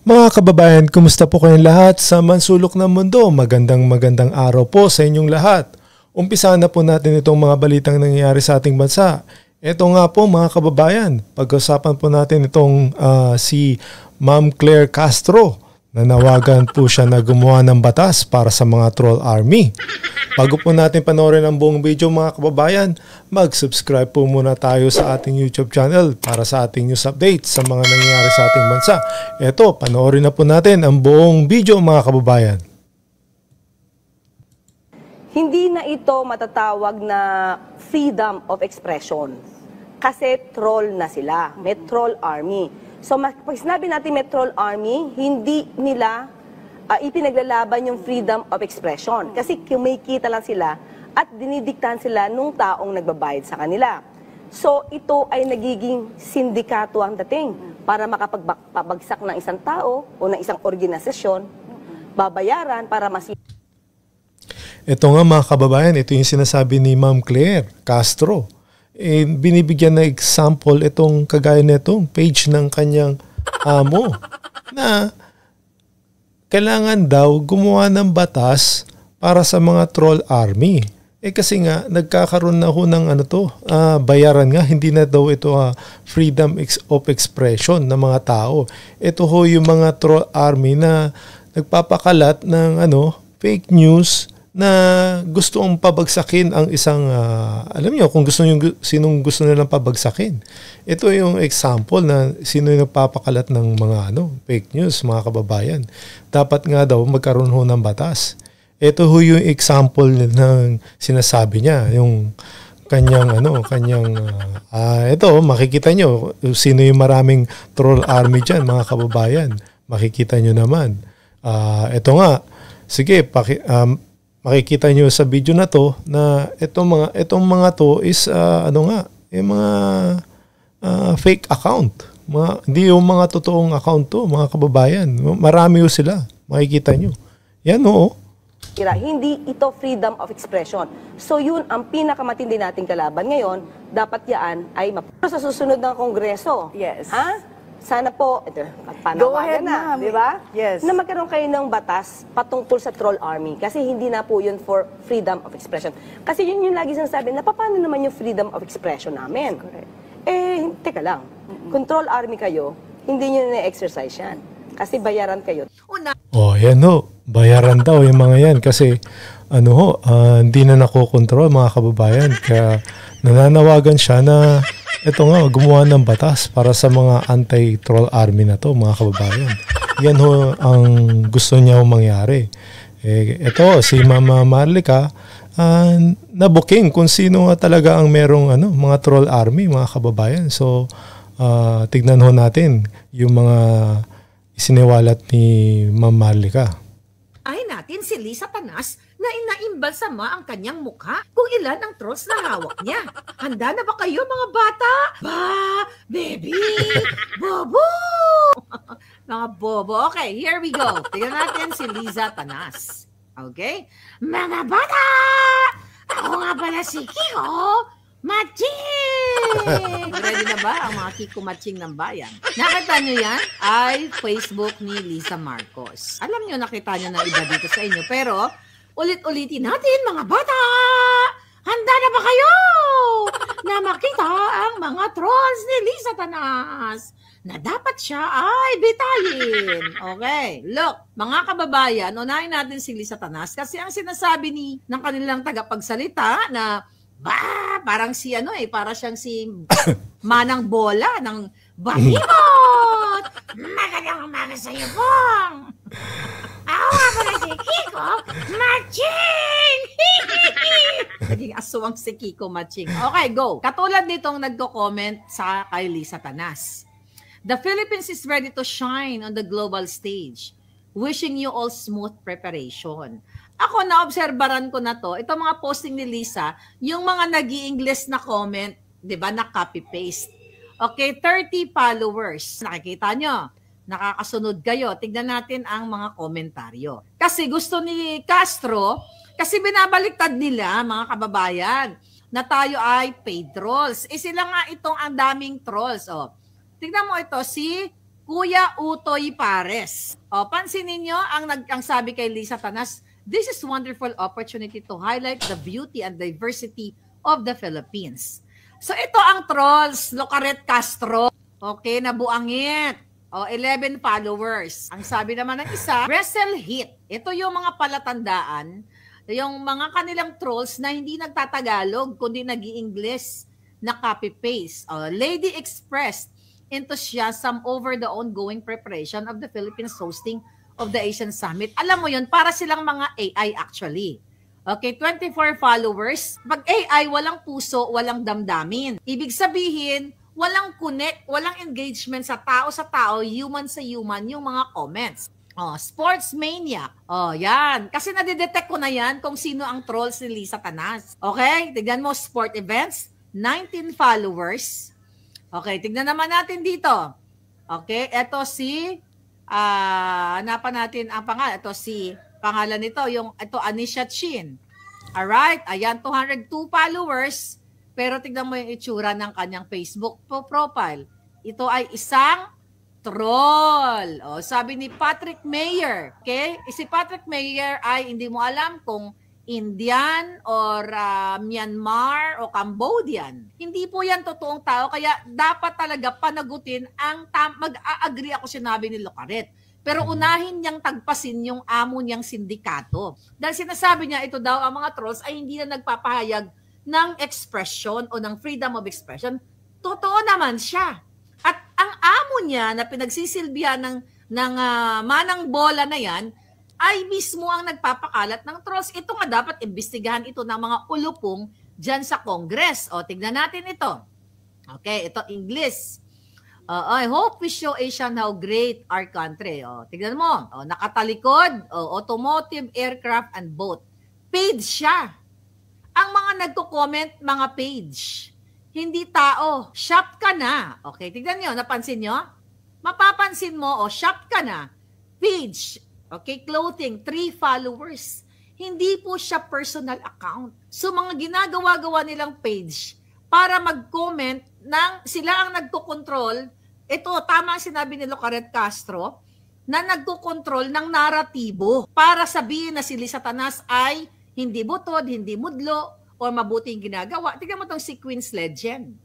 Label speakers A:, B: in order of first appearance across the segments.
A: Mga kababayan, kumusta po kayong lahat sa mansulok ng mundo? Magandang araw po sa inyong lahat. Umpisahan na po natin itong mga balitang nangyayari sa ating bansa. Ito nga po mga kababayan, pag-usapan po natin itong si Ma'am Claire Castro. Nanawagan po siya na gumawa ng batas para sa mga troll army. Bago po natin panoorin ang buong video mga kababayan, mag-subscribe po muna tayo sa ating YouTube channel para sa ating news updates sa mga nangyayari sa ating bansa. Eto, panoorin na po natin ang buong video mga kababayan.
B: Hindi na ito matatawag na freedom of expression kasi troll na sila, may troll army. So pag sinabi natin may troll army, hindi nila ipinaglalaban yung freedom of expression kasi kumikita lang sila at dinidiktahan sila nung taong nagbabayad sa kanila. So ito ay nagiging sindikato ang dating para makapagpabagsak ng isang tao o ng isang organisasyon, babayaran para
A: Ito nga mga kababayan, ito yung sinasabi ni Ma'am Claire Castro. Binibigyan na example itong kagaya nitong page ng kanyang amo na kailangan daw gumawa ng batas para sa mga troll army. Kasi nga nagkakaroon na ho ng bayaran nga, hindi na daw ito freedom of expression ng mga tao. Ito ho yung mga troll army na nagpapakalat ng fake news na gusto ang pabagsakin ang isang, alam niyo, kung gusto niyo, sinong gusto nilang pabagsakin. Ito yung example na sino yung nagpapakalat ng mga fake news, mga kababayan. Dapat nga daw magkaroon ho ng batas. Ito ho yung example ng sinasabi niya, yung kanyang, ito, makikita nyo, sino yung maraming troll army dyan, mga kababayan. Makikita nyo naman. Ito nga, sige, makikita nyo sa video na to na itong mga to is yung mga fake account. Hindi yung mga totoong account to, mga kababayan. Marami yung sila. Makikita nyo. Yan oo.
B: Hindi ito freedom of expression. So yun ang pinakamatindi nating kalaban ngayon. Dapat yan ay sa susunod ng Kongreso.
C: Yes.
B: Ha? Sana po, panawagan na, di ba?
C: Yes.
B: Na magkaroon kayo ng batas patungkol sa troll army. Kasi hindi na po yun for freedom of expression. Kasi yun yung lagi sinasabi, na paano naman yung freedom of expression namin?
C: Correct.
B: Teka lang. Kung troll army kayo, hindi nyo na-exercise yan. Kasi bayaran kayo.
A: Yan ho. Bayaran daw yung mga yan. Kasi, hindi na nakokontrol mga kababayan. Kaya nananawagan siya na ito nga, gumawa ng batas para sa mga anti-troll army na to, mga kababayan. Yan ho ang gusto niya mangyari. Ito, si Mama Marlica, na-booking kung sino talaga ang merong mga troll army, mga kababayan. So, tignan ho natin yung mga isiniwalat ni Ma'am Marlica.
D: Ay natin si Lisa Tanas na inaimbalsama ang kanyang mukha kung ilan ang trolls na hawak niya. Handa na ba kayo mga bata? Baby, bobo! Mga bobo. Okay, here we go. Tingnan natin si Lisa Tanas. Okay? Mga bata! Ako nga pala si Kiko Matching! Ready na ba ang mga Kiko Matching ng bayan? Nakita nyo yan? Ay Facebook ni Lisa Marcos. Alam nyo, nakita nyo na iba dito sa inyo. Pero, ulit-ulitin natin mga bata! Handa na ba kayo? Na makita ang mga trolls ni Lisa Tanas na dapat siya ay bitayin. Okay, look, mga kababayan, unahin natin si Lisa Tanas kasi ang sinasabi ng kanilang tagapagsalita na parang si para siyang si Manang Bola ng Bahimot! Magandang umaga sa iyo, Bong! Ako nga pala si Kiko Matching! Naging aswang si Kiko Matching. Okay, go. Katulad nitong nagko-comment sa kay Lisa Tanas. The Philippines is ready to shine on the global stage. Wishing you all smooth preparation. Ako, naobserbaran ko na to. Ito mga posting ni Lisa, yung mga nag-i-English na comment, di ba, na copy-paste. Okay, 30 followers. Nakikita nyo, nakakasunod kayo. Tignan natin ang mga komentaryo. Kasi gusto ni Castro, kasi binabaliktad nila, mga kababayan, na tayo ay paid trolls. Sila nga itong ang daming trolls. Tignan mo ito, si Kuya Utoy Pares. O, pansinin nyo, ang sabi kay Lisa Tanas, this is wonderful opportunity to highlight the beauty and diversity of the Philippines. So ito ang trolls, Locaret Castro. Okay, nabuangit. O, 11 followers. Ang sabi naman ng isa, Wrestle Hit. Ito yung mga palatandaan, yung mga kanilang trolls na hindi nagtatagalog, kundi nag-i-English na copy-paste. Lady expressed enthusiasm over the ongoing preparation of the Philippines hosting of the Asian Summit. Alam mo yun, para silang mga AI actually. Okay, 24 followers. Pag AI, walang puso, walang damdamin. Ibig sabihin, walang connect, walang engagement sa tao, human sa human, yung mga comments. Sports Maniac. Yan. Kasi nadidetect ko na yan kung sino ang trolls ni Lisa Tanas. Okay, tignan mo, sport events, 19 followers. Okay, tignan naman natin dito. Okay, eto si, hanapan natin ang pangalan. Ito si, pangalan nito, ito Anisha Chin. Alright, ayan, 202 followers. Pero tignan mo yung itsura ng kanyang Facebook profile. Ito ay isang troll. Sabi ni Patrick Mayer. Okay, si Patrick Mayer ay hindi mo alam kung Indian or Myanmar o Cambodian. Hindi po yan totoong tao, kaya dapat talaga panagutin mag-a-agree ako sinabi ni Locaret. Pero unahin niyang tagpasin yung amo niyang sindikato. Dahil sinasabi niya ito daw ang mga trolls ay hindi na nagpapahayag ng expression o ng freedom of expression. Totoo naman siya. At ang amo niya na pinagsisilbihan ng manang bola na yan, ay mismo ang nagpapakalat ng trolls. Ito nga dapat imbestigahan ito ng mga ulupong dyan sa Congress. Tignan natin ito. Okay, ito English. I hope we show Asian how great our country. Tignan mo. Nakatalikod, automotive, aircraft, and boat. Page siya. Ang mga nagko-comment, mga page. Hindi tao. Shop ka na. Okay, tignan nyo. Napansin nyo? Mapapansin mo, shop ka na. Page. Okay, clothing, 3 followers. Hindi po siya personal account. So mga ginagawa-gawa nilang page para mag-comment ng sila ang nagko-control. Ito, tama ang sinabi ni Locaret Castro na nagko-control ng naratibo para sabihin na si Lisa Tanas ay hindi butod, hindi mudlo, o mabuting ginagawa. Tignan mo itong si Queen's Legend.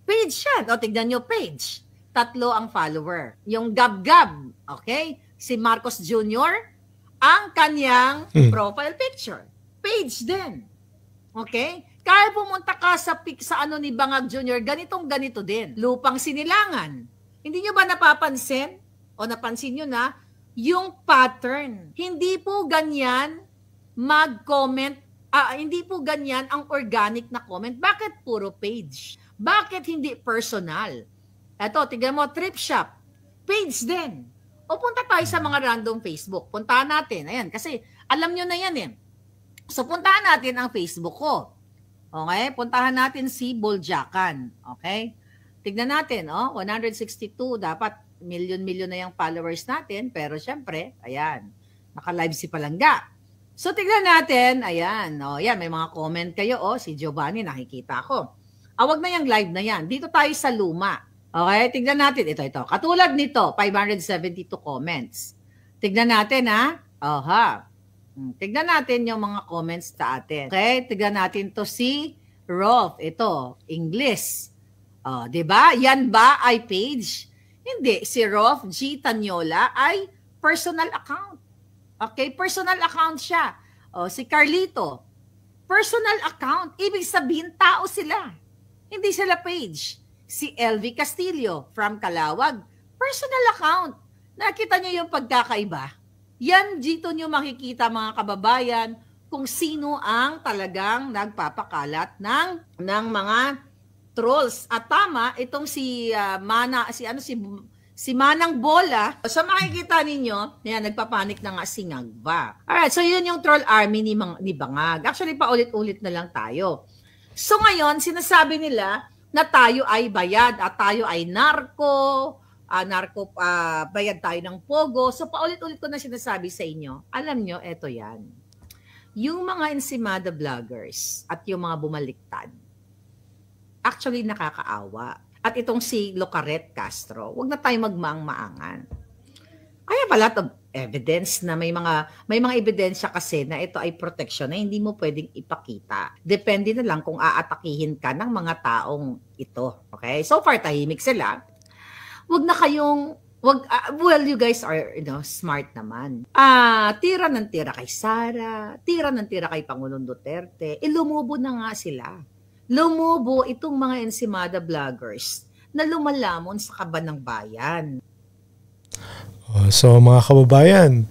D: Page yan. Tignan nyo, page. 3 ang follower. Yung Gab-Gab, okay? Si Marcos Jr., ang kanyang profile picture. Page din. Okay? Kaya pumunta ka sa ano ni Bangag Jr., ganito din. Lupang Sinilangan. Hindi nyo ba napapansin? O napansin nyo na, yung pattern. Hindi po ganyan mag-comment, hindi po ganyan ang organic na comment. Bakit puro page? Bakit hindi personal? Eto, tignan mo, Trip Shop. Page din. O punta tayo sa mga random Facebook. Puntahan natin. Ayan, kasi alam nyo na yan eh. So puntahan natin ang Facebook ko. Okay? Puntahan natin si Boljakan. Okay? Tignan natin, 162. Dapat million-million na yung followers natin. Pero syempre, ayan, naka-live si Palangga. So tignan natin, ayan, yan, may mga comment kayo, si Giovanni, nakikita ko. Wag na yung live na yan. Dito tayo sa luma. Okay, tignan natin. Ito. Katulad nito, 572 comments. Tignan natin, ha? Tignan natin yung mga comments sa atin. Okay, tignan natin to si Rolf. Ito, English. Diba? Yan ba ay page? Hindi. Si Rolf G. Tanyola ay personal account. Okay, personal account siya. Si Carlito, personal account. Ibig sabihin, tao sila. Hindi sila page. Si LV Castillo from Calawag, personal account. Nakita niyo yung pagkakaiba? Yan dito niyo makikita mga kababayan kung sino ang talagang nagpapakalat ng mga trolls. At tama itong si Manang Bola. So makikita ninyo, yan nagpapanik na nga si Ngagba. Alright, so yun yung troll army ni Bangag. Actually paulit-ulit na lang tayo. So ngayon sinasabi nila na tayo ay bayad at tayo ay bayad tayo ng pogo. So paulit-ulit ko na sinasabi sa inyo, alam nyo, eto yan. Yung mga Ensimada vloggers at yung mga bumaliktad, actually nakakaawa. at itong si Locaret Castro, wag na tayo magmaang-maangan. I have a lot of evidence na may mga ebidensya kasi na ito ay protection na hindi mo pwedeng ipakita. Depende na lang kung aatakihin ka ng mga taong ito. Okay? So far, tahimik sila. Wag na kayong well, you guys are, smart naman. Tira ng tira kay Sara, tira ng tira kay Pangulong Duterte. Lumubo na nga sila. Lumubo itong mga Ensimada vloggers na lumalamon sa kaban ng bayan.
A: So mga kababayan,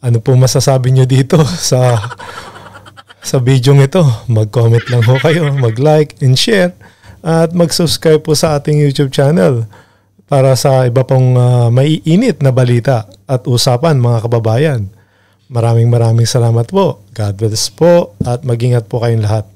A: ano po masasabi nyo dito sa video ito? Mag-comment lang ho kayo, mag-like and share, at mag-subscribe po sa ating YouTube channel para sa iba pong maiinit na balita at usapan, mga kababayan. Maraming salamat po. God bless po at mag-ingat po kayong lahat.